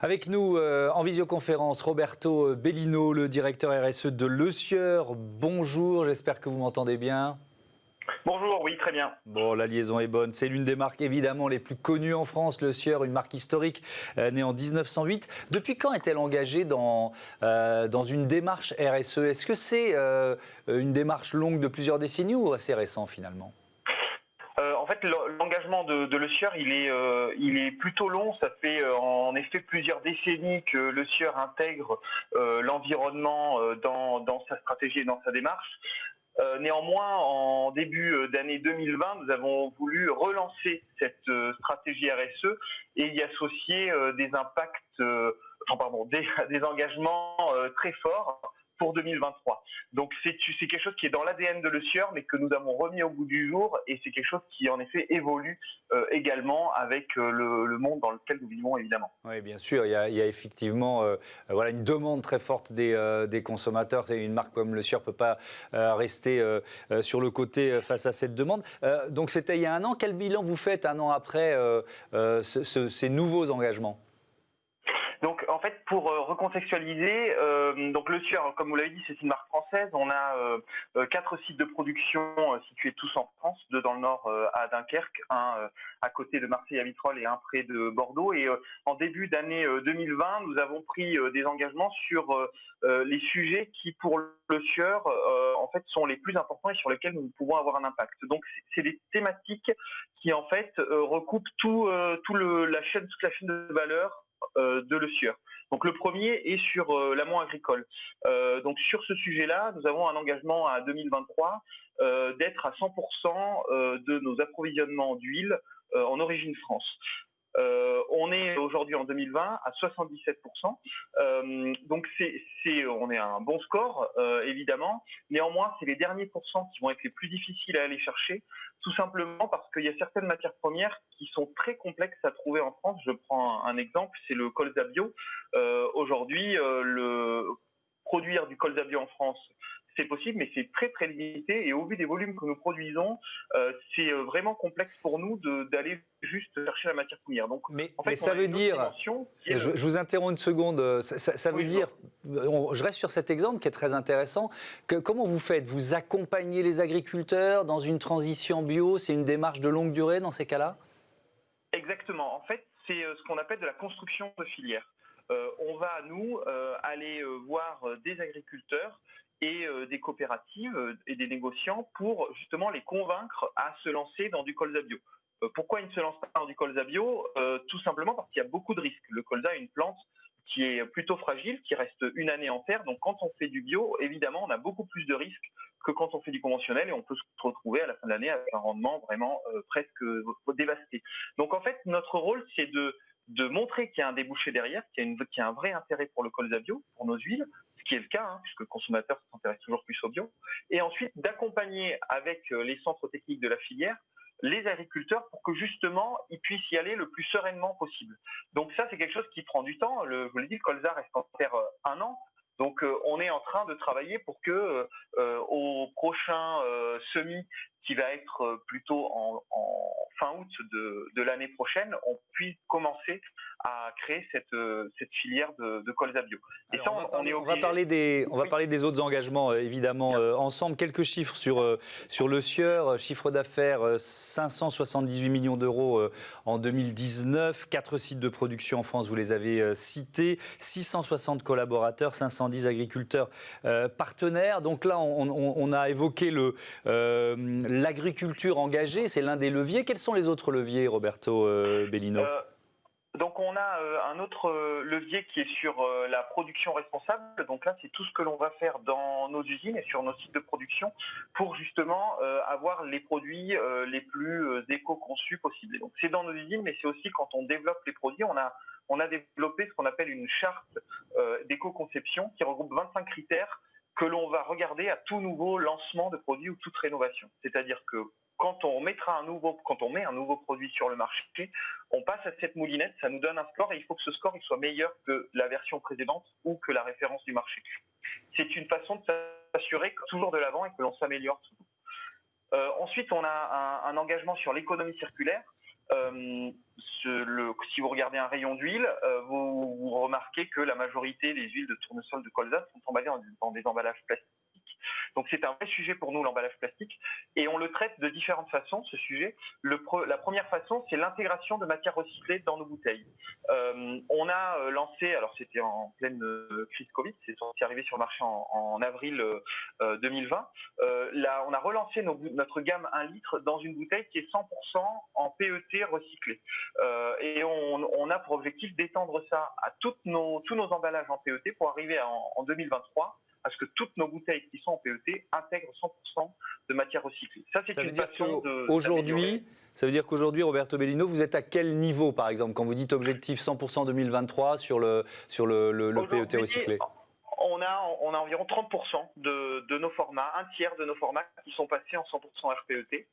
Avec nous en visioconférence, Roberto Bellino, le directeur RSE de Le Sieur. Bonjour, j'espère que vous m'entendez bien. Bonjour, oui, très bien. Bon, la liaison est bonne. C'est l'une des marques évidemment les plus connues en France, Le Sieur, une marque historique née en 1908. Depuis quand est-elle engagée dans une démarche RSE? Est-ce que c'est une démarche longue de plusieurs décennies ou assez récent finalement? En fait, l'engagement de Le Sieur, il est plutôt long. Ça fait en effet plusieurs décennies que Le Sieur intègre l'environnement dans sa stratégie et dans sa démarche. Néanmoins, en début d'année 2020, nous avons voulu relancer cette stratégie RSE et y associer des impacts, des engagements très forts pour 2023. Donc c'est quelque chose qui est dans l'ADN de Le Sieur, mais que nous avons remis au goût du jour, et c'est quelque chose qui en effet évolue également avec le monde dans lequel nous vivons évidemment. Oui, bien sûr, il y a effectivement voilà, une demande très forte des consommateurs. Et une marque comme Le Sieur ne peut pas rester sur le côté face à cette demande. Donc c'était il y a un an. Quel bilan vous faites un an après ces nouveaux engagements ? Donc en fait, pour recontextualiser, donc Le Sieur, comme vous l'avez dit, c'est une marque française. On a 4 sites de production situés tous en France, 2 dans le nord à Dunkerque, un à côté de Marseille à Vitrolles et un près de Bordeaux. Et en début d'année 2020, nous avons pris des engagements sur les sujets qui, pour Le Sieur, en fait, sont les plus importants et sur lesquels nous pouvons avoir un impact. Donc c'est des thématiques qui en fait recoupent toute la chaîne de valeur de Le Sieur. Donc le premier est sur l'amont agricole. Donc sur ce sujet-là, nous avons un engagement à 2023 d'être à 100% de nos approvisionnements d'huile en origine France. On est aujourd'hui en 2020 à 77%. Donc on est à un bon score, évidemment. Néanmoins, c'est les derniers pourcents qui vont être les plus difficiles à aller chercher, tout simplement parce qu'il y a certaines matières premières qui sont très complexes à trouver en France. Je prends un exemple, c'est le colza bio. Aujourd'hui, produire du colza bio en France, c'est possible, mais c'est très très limité, et au vu des volumes que nous produisons, c'est vraiment complexe pour nous d'aller juste chercher la matière première. Donc, mais en fait, ça veut dire, je vous interromps une seconde, ça veut dire, je reste sur cet exemple qui est très intéressant, comment vous faites? Vous accompagnez les agriculteurs dans une transition bio? C'est une démarche de longue durée dans ces cas-là? Exactement. En fait, c'est ce qu'on appelle de la construction de filière. On va, nous, aller voir des agriculteurs et des coopératives et des négociants pour justement les convaincre à se lancer dans du colza bio. Pourquoi ils ne se lancent pas dans du colza bio? Tout simplement parce qu'il y a beaucoup de risques. Le colza est une plante qui est plutôt fragile, qui reste une année en terre. Donc quand on fait du bio, évidemment, on a beaucoup plus de risques que quand on fait du conventionnel, et on peut se retrouver à la fin de l'année avec un rendement vraiment presque dévasté. Donc en fait, notre rôle, c'est de montrer qu'il y a un débouché derrière, qu'il y a un vrai intérêt pour le colza bio, pour nos huiles, ce qui est le cas, puisque le consommateur s'intéresse toujours plus au bio, et ensuite d'accompagner avec les centres techniques de la filière les agriculteurs pour que justement ils puissent y aller le plus sereinement possible. Donc ça, c'est quelque chose qui prend du temps. Je vous l'ai dit, le colza reste en terre un an. Donc on est en train de travailler pour que au prochain semis, qui va être plutôt en fin août de l'année prochaine, on puisse commencer à créer cette filière de colza bio. Et alors, ça, on va parler des autres engagements, évidemment, ensemble. Quelques chiffres sur Le Sieur. Chiffre d'affaires, 578 millions d'euros en 2019. 4 sites de production en France, vous les avez cités. 660 collaborateurs, 510 agriculteurs partenaires. Donc là, on a évoqué l'agriculture engagée. C'est l'un des leviers. Quels sont les autres leviers, Roberto Bellino? Donc on a un autre levier qui est sur la production responsable. Donc là, c'est tout ce que l'on va faire dans nos usines et sur nos sites de production pour justement avoir les produits les plus éco-conçus possibles. Donc c'est dans nos usines, mais c'est aussi quand on développe les produits. On a développé ce qu'on appelle une charte d'éco-conception qui regroupe 25 critères que l'on va regarder à tout nouveau lancement de produit ou toute rénovation. C'est-à-dire que quand on met un nouveau produit sur le marché, on passe à cette moulinette, ça nous donne un score, et il faut que ce score il soit meilleur que la version précédente ou que la référence du marché. C'est une façon de s'assurer toujours de l'avant et que l'on s'améliore toujours. Ensuite, on a un engagement sur l'économie circulaire. Si vous regardez un rayon d'huile, vous remarquez que la majorité des huiles de tournesol de colza sont emballées dans des emballages plastiques. Donc c'est un vrai sujet pour nous, l'emballage plastique, et on le traite de différentes façons, ce sujet. La première façon, c'est l'intégration de matières recyclées dans nos bouteilles. On a lancé, alors c'était en pleine crise Covid, c'est arrivé sur le marché en avril 2020, là, on a relancé notre gamme 1 litre dans une bouteille qui est 100% en PET recyclé. Et on a pour objectif d'étendre ça à tous nos emballages en PET pour arriver en 2023 à ce que toutes nos bouteilles qui sont en PET intègrent 100% de matière recyclée. Ça, c'est une façon d'améliorer. Ça veut dire qu'aujourd'hui, Roberto Bellino, vous êtes à quel niveau, par exemple, quand vous dites objectif 100% 2023 sur le PET recyclé? On a environ 30% de nos formats, un tiers de nos formats qui sont passés en 100% RPET.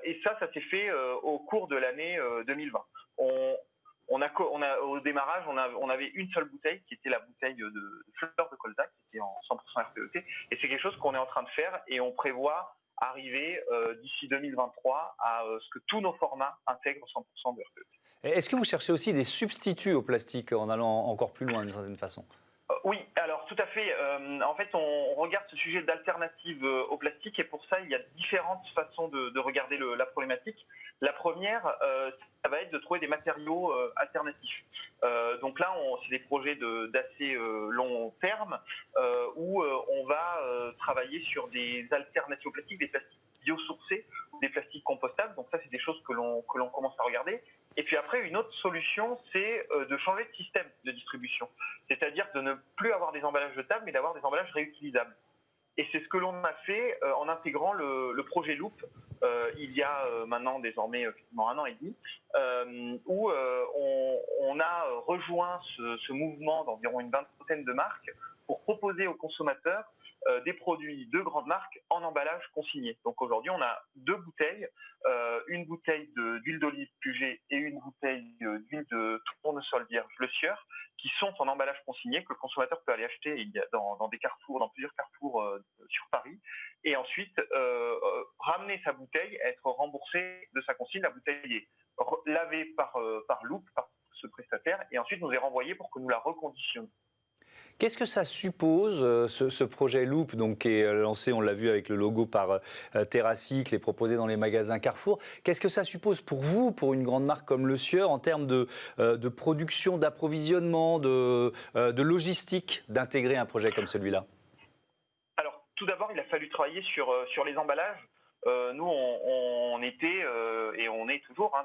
Et ça s'est fait au cours de l'année 2020. Au démarrage, on avait une seule bouteille qui était la bouteille de fleurs de colza qui était en 100% RPET. Et c'est quelque chose qu'on est en train de faire et on prévoit arriver d'ici 2023 à ce que tous nos formats intègrent 100% de RPET. Est-ce que vous cherchez aussi des substituts au plastique en allant encore plus loin d'une certaine façon? Oui, alors tout à fait. En fait, on regarde ce sujet d'alternative au plastique et pour ça, il y a différentes façons de regarder la problématique. La première, ça va être de trouver des matériaux alternatifs. Donc là, c'est des projets d'assez long terme où on va travailler sur des alternatives au plastique, des plastiques biosourcés, des plastiques compostables. Donc ça, c'est des choses que l'on commence à regarder. Et puis après, une autre solution, c'est de changer de système de distribution. C'est-à-dire de ne plus avoir des emballages jetables, mais d'avoir des emballages réutilisables. Et c'est ce que l'on a fait en intégrant le projet Loop, il y a maintenant désormais quasiment 1 an et demi, où on a rejoint ce mouvement d'environ une vingtaine de marques pour proposer aux consommateurs des produits de grandes marques en emballage consigné. Donc aujourd'hui, on a 2 bouteilles, une bouteille d'huile d'olive Puget et une bouteille d'huile de tournesol vierge Le Sieur, qui sont en emballage consigné, que le consommateur peut aller acheter dans des carrefours, dans plusieurs carrefours sur Paris, et ensuite ramener sa bouteille, être remboursé de sa consigne. La bouteille est lavée par Loop, par ce prestataire, et ensuite nous est renvoyée pour que nous la reconditionnions. Qu'est-ce que ça suppose, ce projet Loop, donc, qui est lancé, on l'a vu avec le logo par TerraCycle et proposé dans les magasins Carrefour? Qu'est-ce que ça suppose pour vous, pour une grande marque comme Le Sieur, en termes de production, d'approvisionnement, de logistique, d'intégrer un projet comme celui-là? Alors, tout d'abord, il a fallu travailler sur les emballages. Nous, on était et on est toujours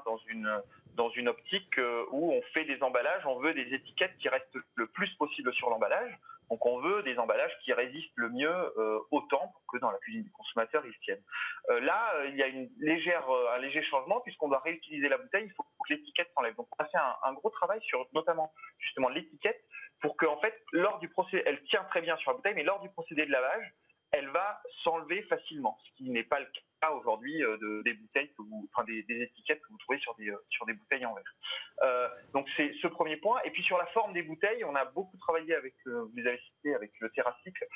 dans une optique où on fait des emballages, on veut des étiquettes qui restent le plus possible sur l'emballage. Donc on veut des emballages qui résistent le mieux au temps pour que dans la cuisine du consommateur, ils tiennent. Là, il y a un léger changement puisqu'on doit réutiliser la bouteille, il faut que l'étiquette s'enlève. Donc on a fait un gros travail sur notamment justement l'étiquette pour que en fait, lors du procédé, elle tient très bien sur la bouteille, mais lors du procédé de lavage, elle va s'enlever facilement, ce qui n'est pas le cas aujourd'hui des bouteilles des étiquettes que vous trouvez sur des bouteilles en verre. Donc c'est ce premier point. Et puis sur la forme des bouteilles, on a beaucoup travaillé avec, vous les avez cités, avec le TerraCycle,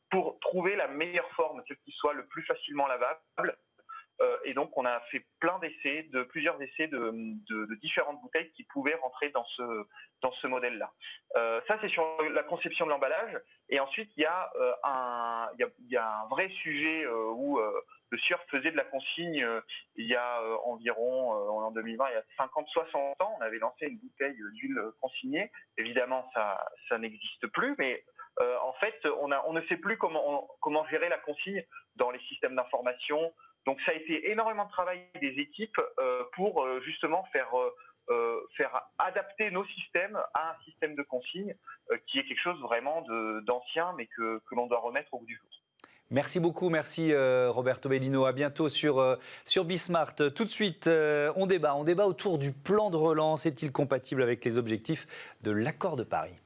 pour trouver la meilleure forme, celle qui soit le plus facilement lavable. Et donc on a fait plusieurs essais de différentes bouteilles qui pouvaient rentrer dans ce modèle-là. Ça c'est sur la conception de l'emballage. Et ensuite il y a un vrai sujet où Le Sieur faisait de la consigne il y a environ, en 2020, il y a 50-60 ans, on avait lancé une bouteille d'huile consignée. Évidemment ça n'existe plus, mais en fait on ne sait plus comment gérer la consigne dans les systèmes d'information. Donc ça a été énormément de travail des équipes pour justement faire adapter nos systèmes à un système de consigne qui est quelque chose vraiment d'ancien mais que l'on doit remettre au bout du jour. Merci beaucoup, merci Roberto Bellino. À bientôt sur Bismart. Tout de suite, on débat autour du plan de relance. Est-il compatible avec les objectifs de l'accord de Paris ?